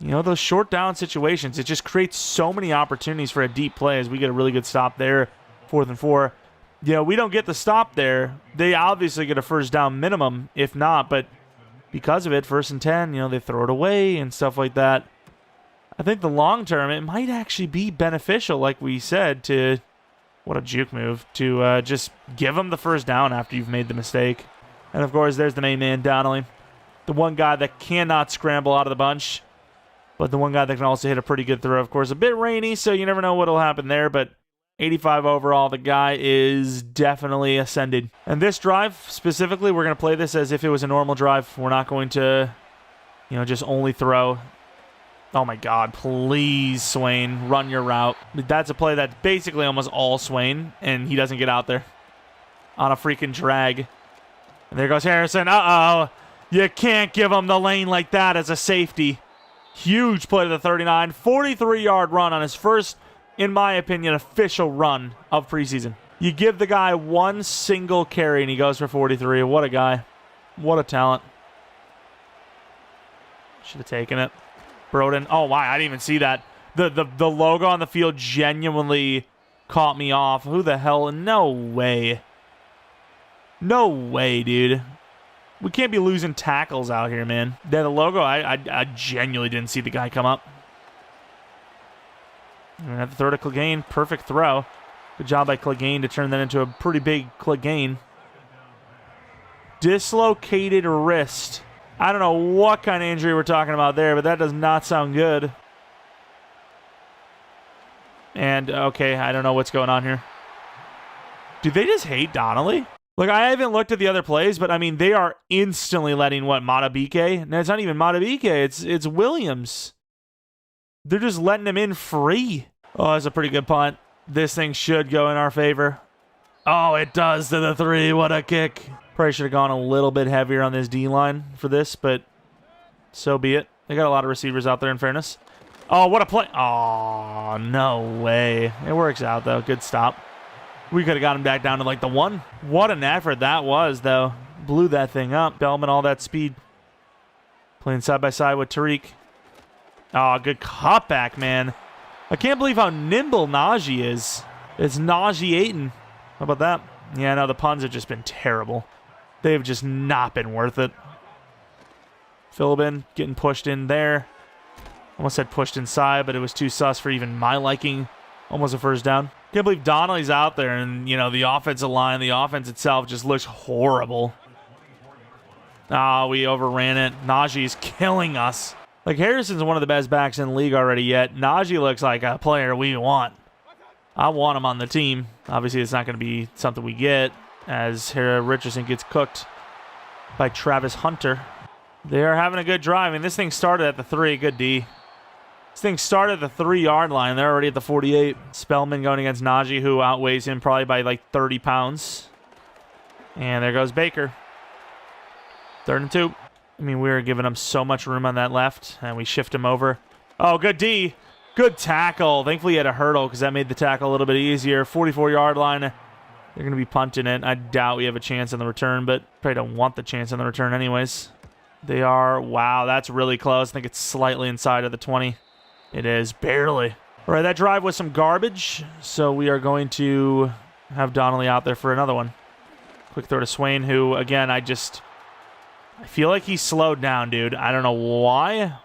[SPEAKER 1] you know, those short down situations, it just creates so many opportunities for a deep play as we get a really good stop there, 4th and 4. You know, we don't get the stop there. They obviously get a first down minimum, if not, but because of it, 1st and 10, you know, they throw it away and stuff like that. I think the long term, it might actually be beneficial, like we said, to, what a juke move, to just give them the first down after you've made the mistake. And of course, there's the main man, Donnelly, the one guy that cannot scramble out of the bunch, but the one guy that can also hit a pretty good throw. Of course, a bit rainy, so you never know what will happen there, but 85 overall, the guy is definitely ascended. And this drive, specifically, we're going to play this as if it was a normal drive. We're not going to, you know, just only throw. Oh my God, please, Swain, run your route. That's a play that's basically almost all Swain, and he doesn't get out there on a freaking drag. And there goes Harrison. Uh-oh. You can't give him the lane like that as a safety. Huge play to the 39. 43-yard run on his first, in my opinion, official run of preseason. You give the guy one single carry, and he goes for 43. What a guy. What a talent. Should have taken it. Broden. Oh, my. I didn't even see that. The logo on the field genuinely caught me off. Who the hell? No way. No way, dude. We can't be losing tackles out here, man. Yeah, the logo, I genuinely didn't see the guy come up. We're going to have to throw to Clegane. Perfect throw. Good job by Clegane to turn that into a pretty big Clegane. Dislocated wrist. I don't know what kind of injury we're talking about there, but that does not sound good. And, okay, I don't know what's going on here. Do they just hate Donnelly? Look, I haven't looked at the other plays, but, I mean, they are instantly letting, what, Matabike? No, it's not even Matabike. It's Williams. They're just letting him in free. Oh, that's a pretty good punt. This thing should go in our favor. Oh, it does to the 3. What a kick. Probably should have gone a little bit heavier on this D-line for this, but so be it. They got a lot of receivers out there, in fairness. Oh, what a play. Oh, no way. It works out, though. Good stop. We could have got him back down to, like, the 1. What an effort that was, though. Blew that thing up. Bellman, all that speed. Playing side by side with Tariq. Oh, good cutback, man. I can't believe how nimble Najee is. It's nauseating. How about that? Yeah, no, the puns have just been terrible. They've just not been worth it. Philbin getting pushed in there. Almost said pushed inside, but it was too sus for even my liking. Almost a first down. Can't believe Donnelly's out there, and, you know, the offensive line, the offense itself just looks horrible. Ah, we overran it. Najee's killing us. Like, Harrison's one of the best backs in the league already yet. Najee looks like a player we want. I want him on the team. Obviously, it's not going to be something we get as Richardson gets cooked by Travis Hunter. They are having a good drive. I mean, this thing started at the 3. Good D. This thing started at the 3-yard line. They're already at the 48. Spellman going against Najee, who outweighs him probably by like 30 pounds. And there goes Baker. 3rd and 2. I mean, we were giving him so much room on that left, and we shift him over. Oh, good D. Good tackle. Thankfully, he had a hurdle because that made the tackle a little bit easier. 44-yard line. They're going to be punting it. I doubt we have a chance on the return, but probably don't want the chance on the return anyways. They are. Wow, that's really close. I think it's slightly inside of the 20. It is. Barely. All right, that drive was some garbage, so we are going to have Donnelly out there for another one. Quick throw to Swain, who, again, I feel like he's slowed down, dude. I don't know why,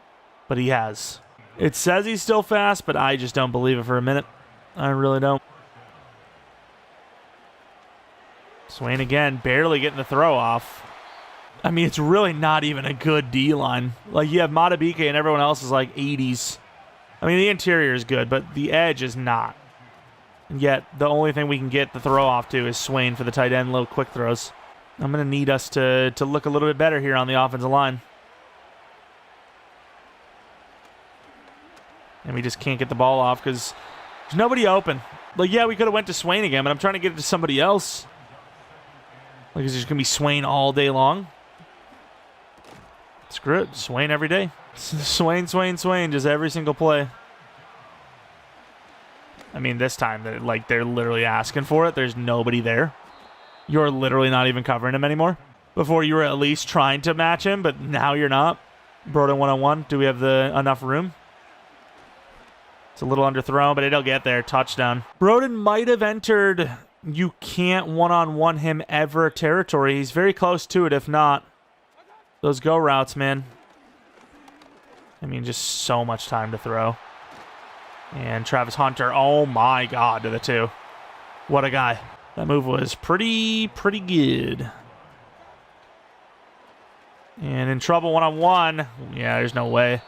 [SPEAKER 1] but he has. It says he's still fast, but I just don't believe it for a minute. I really don't. Swain again, barely getting the throw off. I mean, it's really not even a good D-line. Like, you have Matabike and everyone else is like 80s. I mean, the interior is good, but the edge is not. And yet, the only thing we can get the throw off to is Swain for the tight end, little quick throws. I'm going to need us to look a little bit better here on the offensive line. And we just can't get the ball off because there's nobody open. Like, yeah, we could have went to Swain again, but I'm trying to get it to somebody else. Like, it's just going to be Swain all day long. Screw it. Swain every day. Swain, just every single play. I mean, this time, they're literally asking for it. There's nobody there. You're literally not even covering him anymore. Before you were at least trying to match him, but now you're not. Broden one-on-one. Do we have enough room? It's a little underthrown, but it'll get there. Touchdown. Broden might have entered you can't one-on-one him ever territory. He's very close to it, if not. Those go routes, man. I mean, just so much time to throw. And Travis Hunter, oh my God, to the 2. What a guy. That move was pretty good. And in trouble one-on-one. Yeah, there's no way.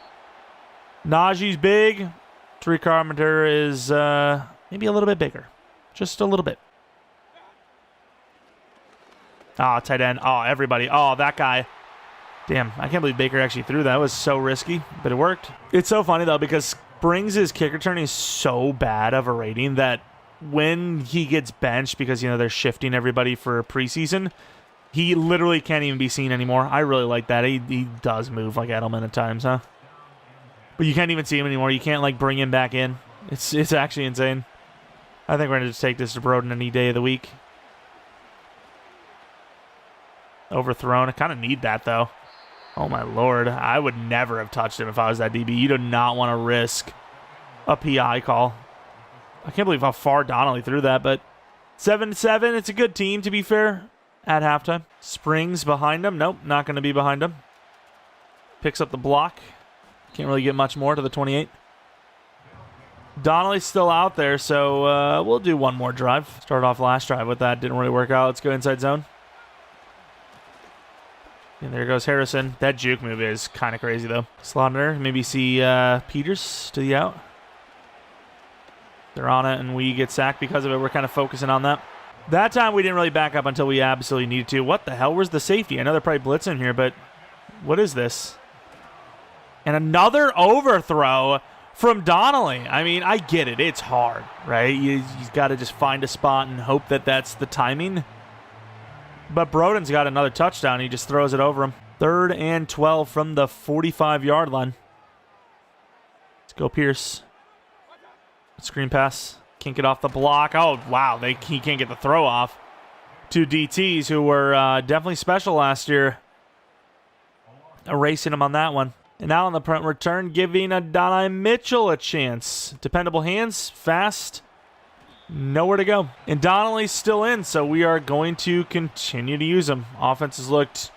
[SPEAKER 1] Najee's big. Tariq Carpenter is maybe a little bit bigger. Just a little bit. Oh, tight end. Oh, everybody. Oh, that guy. Damn, I can't believe Baker actually threw that. It was so risky, but it worked. It's so funny, though, because Springs' kick return is so bad of a rating that when he gets benched, because, you know, they're shifting everybody for preseason, he literally can't even be seen anymore. I really like that. He does move like Edelman at times, huh? But you can't even see him anymore. You can't, like, bring him back in. It's actually insane. I think we're going to just take this to Broden any day of the week. Overthrown. I kind of need that, though. Oh, my Lord. I would never have touched him if I was that DB. You do not want to risk a PI call. I can't believe how far Donnelly threw that, but 7-7. It's a good team, to be fair, at halftime. Springs behind him. Nope, not going to be behind him. Picks up the block. Can't really get much more to the 28. Donnelly's still out there, so we'll do one more drive. Started off last drive with that. Didn't really work out. Let's go inside zone. And there goes Harrison. That juke move is kind of crazy, though. Slaughter, maybe see Peters to the out. They're on it, and we get sacked because of it. We're kind of focusing on that. That time, we didn't really back up until we absolutely needed to. What the hell? Where's the safety? I know they're probably blitzing here, but what is this? And another overthrow from Donnelly. I mean, I get it. It's hard, right? You got to just find a spot and hope that that's the timing. But Broden's got another touchdown. He just throws it over him. 3rd and 12 from the 45-yard line. Let's go, Pierce. Screen pass. Can't get off the block. Oh, wow. He can't get the throw off. 2 DTs who were definitely special last year. Erasing him on that one. And now on the punt return, giving Adonai Mitchell a chance. Dependable hands, fast, nowhere to go. And Donnelly's still in, so we are going to continue to use him. Offense has looked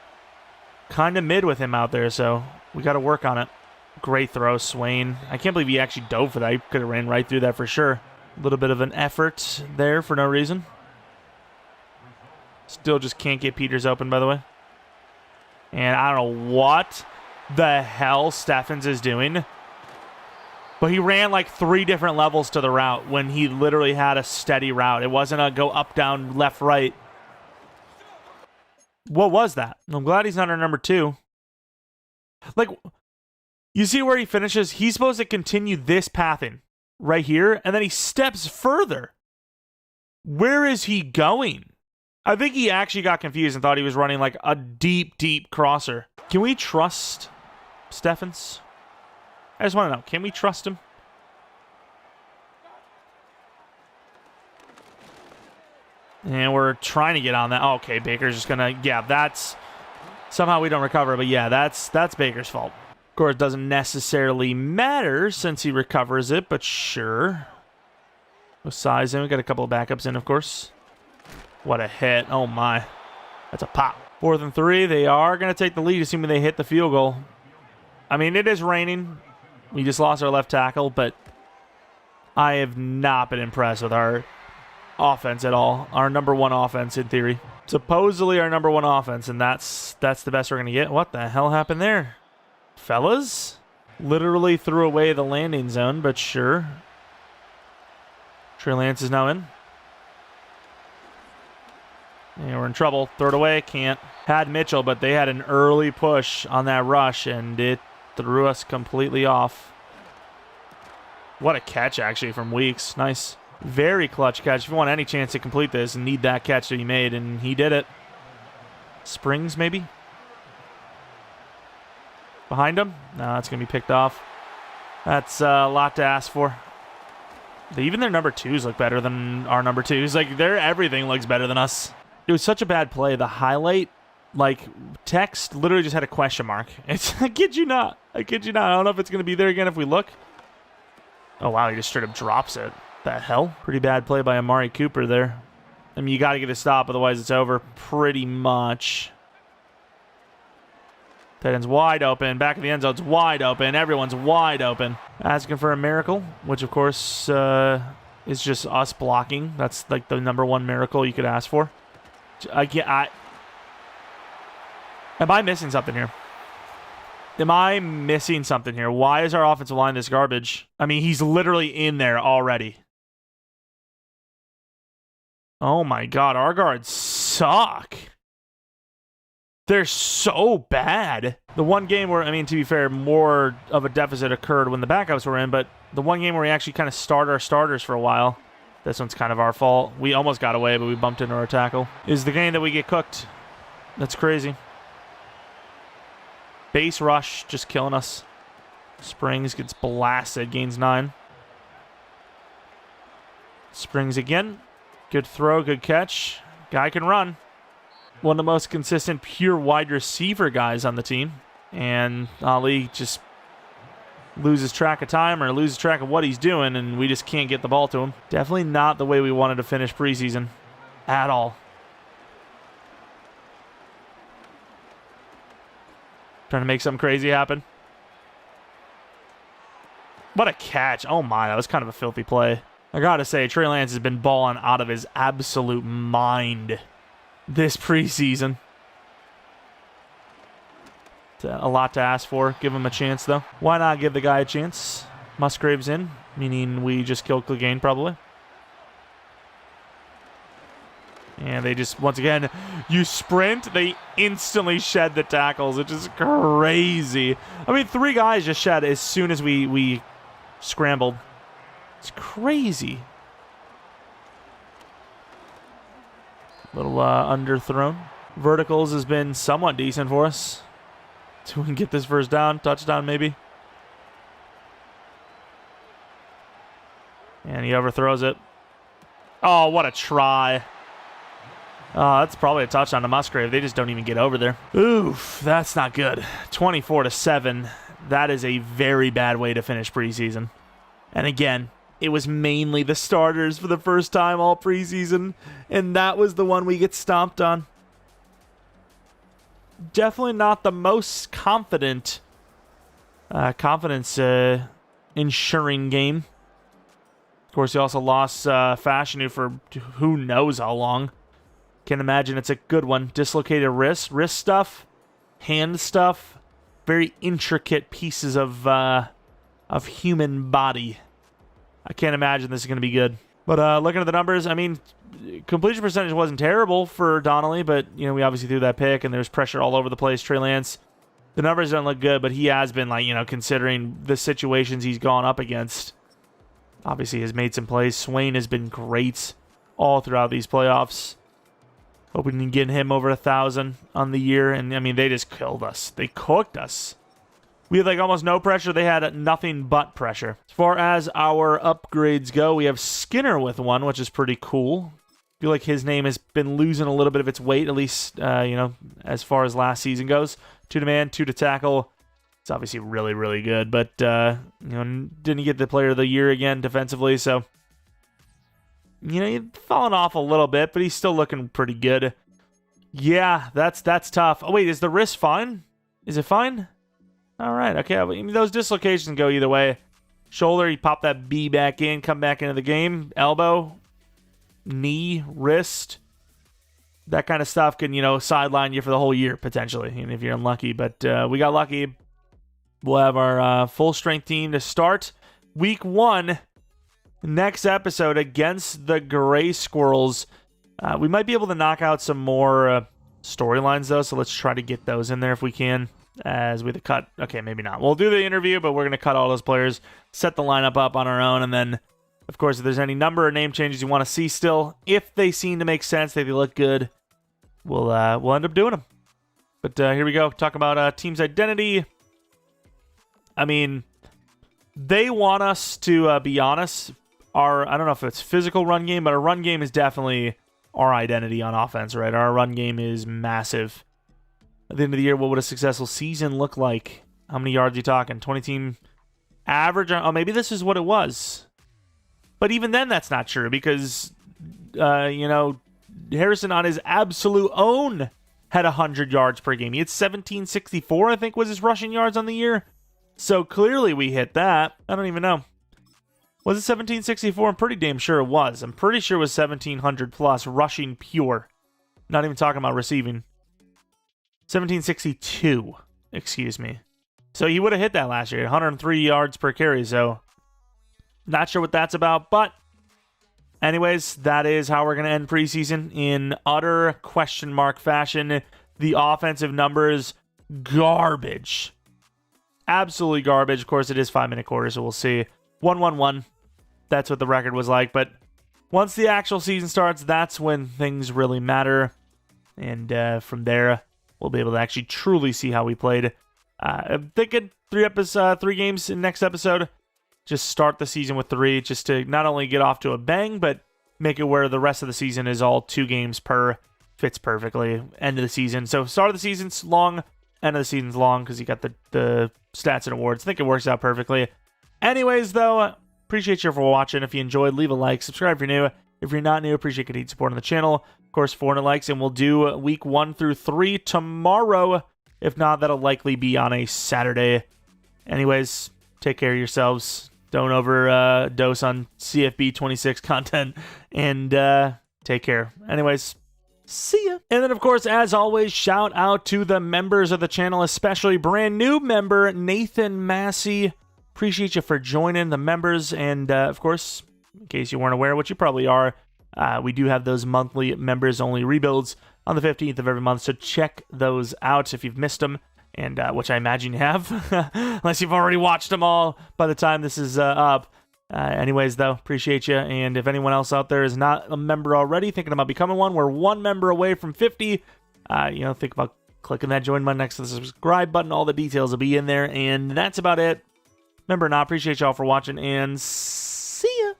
[SPEAKER 1] kind of mid with him out there, so we got to work on it. Great throw, Swain. I can't believe he actually dove for that. He could have ran right through that for sure. A little bit of an effort there for no reason. Still just can't get Peters open, by the way. And I don't know what the hell Steffens is doing. But he ran like 3 different levels to the route when he literally had a steady route. It wasn't a go up, down, left, right. What was that? I'm glad he's not our number 2. Like, you see where he finishes? He's supposed to continue this pathing right here, and then he steps further. Where is he going? I think he actually got confused and thought he was running like a deep, deep crosser. Can we trust Steffens? I just want to know, can we trust him? And we're trying to get on that. Oh, okay, Baker's just going to, yeah, that's, somehow we don't recover, but yeah, that's Baker's fault. Of course, it doesn't necessarily matter since he recovers it, but sure. With size in, we got a couple of backups in, of course. What a hit. Oh, my. That's a pop. 4th and 3. They are going to take the lead, assuming they hit the field goal. I mean, it is raining. We just lost our left tackle, but I have not been impressed with our offense at all. Our number 1 offense, in theory. Supposedly our number 1 offense, and that's the best we're going to get. What the hell happened there? Fellas? Literally threw away the landing zone, but sure. Trey Lance is now in. And we're in trouble. Throw it away. Can't. Had Mitchell, but they had an early push on that rush, and it threw us completely off. What a catch, actually, from Weeks. Nice. Very clutch catch. If you want any chance to complete this, and need that catch that he made, and he did it. Springs, maybe? Behind him? No, it's going to be picked off. That's a lot to ask for. Even their number 2s look better than our number 2s. Like, everything looks better than us. It was such a bad play. The highlight, like, text literally just had a question mark. It's, I kid you not. I kid you not. I don't know if it's going to be there again if we look. Oh, wow. He just straight up drops it. The hell? Pretty bad play by Amari Cooper there. I mean, you got to get a stop, otherwise it's over pretty much. Tight end's wide open. Back of the end zone's wide open. Everyone's wide open. Asking for a miracle, which, of course, is just us blocking. That's, like, the number 1 miracle you could ask for. Am I missing something here? Am I missing something here? Why is our offensive line this garbage? I mean, he's literally in there already. Oh my God, our guards suck. They're so bad. The one game where, I mean, to be fair, more of a deficit occurred when the backups were in, but the one game where we actually kind of start our starters for a while, this one's kind of our fault. We almost got away, but we bumped into our tackle. Is the game that we get cooked. That's crazy. Base rush, just killing us. Springs gets blasted, gains 9. Springs again. Good throw, good catch. Guy can run. One of the most consistent pure wide receiver guys on the team. And Ali just loses track of time or loses track of what he's doing, and we just can't get the ball to him. Definitely not the way we wanted to finish preseason at all. Trying to make something crazy happen. What a catch. Oh my, that was kind of a filthy play. I gotta say, Trey Lance has been balling out of his absolute mind this preseason. It's a lot to ask for. Give him a chance, though. Why not give the guy a chance? Musgrave's in, meaning we just killed Clegane, probably. And they just, once again, you sprint, they instantly shed the tackles, which is crazy. I mean, 3 guys just shed as soon as we scrambled. It's crazy. Little underthrown. Verticals has been somewhat decent for us. So we can get this first down, touchdown maybe. And he overthrows it. Oh, what a try. Oh, that's probably a touchdown to Musgrave. They just don't even get over there. Oof, that's not good. 24-7. That is a very bad way to finish preseason. And again, it was mainly the starters for the first time all preseason, and that was the one we get stomped on. Definitely not the most confidence ensuring game. Of course, he also lost Fashanu for who knows how long. Can't imagine it's a good one. Dislocated wrist stuff, hand stuff, very intricate pieces of human body. I can't imagine this is going to be good. But looking at the numbers, I mean, completion percentage wasn't terrible for Donnelly, but you know we obviously threw that pick, and there's pressure all over the place. Trey Lance, the numbers don't look good, but he has been considering the situations he's gone up against. Obviously, has made some plays. Swain has been great all throughout these playoffs. Hoping we can get him over 1,000 on the year. And, I mean, they just killed us. They cooked us. We had, almost no pressure. They had nothing but pressure. As far as our upgrades go, we have Skinner with one, which is pretty cool. I feel like his name has been losing a little bit of its weight, at least, as far as last season goes. 2 to man, 2 to tackle. It's obviously really, really good. But, didn't get the player of the year again defensively, so... he's fallen off a little bit, but he's still looking pretty good. Yeah, that's tough. Oh, wait, is the wrist fine? Is it fine? All right, okay. I mean, those dislocations go either way. Shoulder, you pop that B back in, come back into the game. Elbow, knee, wrist. That kind of stuff can, sideline you for the whole year, potentially, even if you're unlucky. But we got lucky. We'll have our full-strength team to start Week 1. Next episode against the Gray Squirrels. We might be able to knock out some more storylines, though, so let's try to get those in there if we can. As we cut. Okay, maybe not. We'll do the interview, but we're going to cut all those players, set the lineup up on our own, and then, of course, if there's any number of name changes you want to see still, if they seem to make sense, if they look good, we'll end up doing them. But here we go. Talk about team's identity. I mean, they want us to be honest. I don't know if it's physical run game, but our run game is definitely our identity on offense, right? Our run game is massive. At the end of the year, what would a successful season look like? How many yards are you talking? 20-team average? Oh, maybe this is what it was. But even then, that's not true because, Harrison on his absolute own had 100 yards per game. He had 1764, I think, was his rushing yards on the year. So clearly we hit that. I don't even know. Was it 1764? I'm pretty damn sure it was. I'm pretty sure it was 1700 plus rushing pure. Not even talking about receiving. 1762, excuse me. So he would have hit that last year, 103 yards per carry, so not sure what that's about, but anyways, that is how we're going to end preseason in utter question mark fashion. The offensive numbers, garbage. Absolutely garbage. Of course, it is 5-minute quarters, so we'll see. 1-1-1. That's what the record was like, but once the actual season starts, that's when things really matter, and from there... we'll be able to actually truly see how we played. I'm thinking 3 games in next episode. Just start the season with 3, just to not only get off to a bang, but make it where the rest of the season is all 2 games per. Fits perfectly. End of the season. So start of the season's long, end of the season's long, because you got the stats and awards. I think it works out perfectly. Anyways, though, appreciate you for watching. If you enjoyed, leave a like. Subscribe if you're new. If you're not new, appreciate continued support on the channel. Of course, 400 likes, and we'll do week 1 through 3 tomorrow. If not, that'll likely be on a Saturday. Anyways, take care of yourselves. Don't overdose on CFB 26 content, and take care. Anyways, see ya. And then, of course, as always, shout out to the members of the channel, especially brand new member Nathan Massey. Appreciate you for joining the members, and of course, in case you weren't aware, which you probably are, we do have those monthly members-only rebuilds on the 15th of every month, so check those out if you've missed them. and which I imagine you have, unless you've already watched them all by the time this is up. Anyways, though, appreciate you. And if anyone else out there is not a member already, thinking about becoming one, we're one member away from 50. Think about clicking that join button next to the subscribe button. All the details will be in there. And that's about it. Remember, I appreciate y'all for watching, and see ya.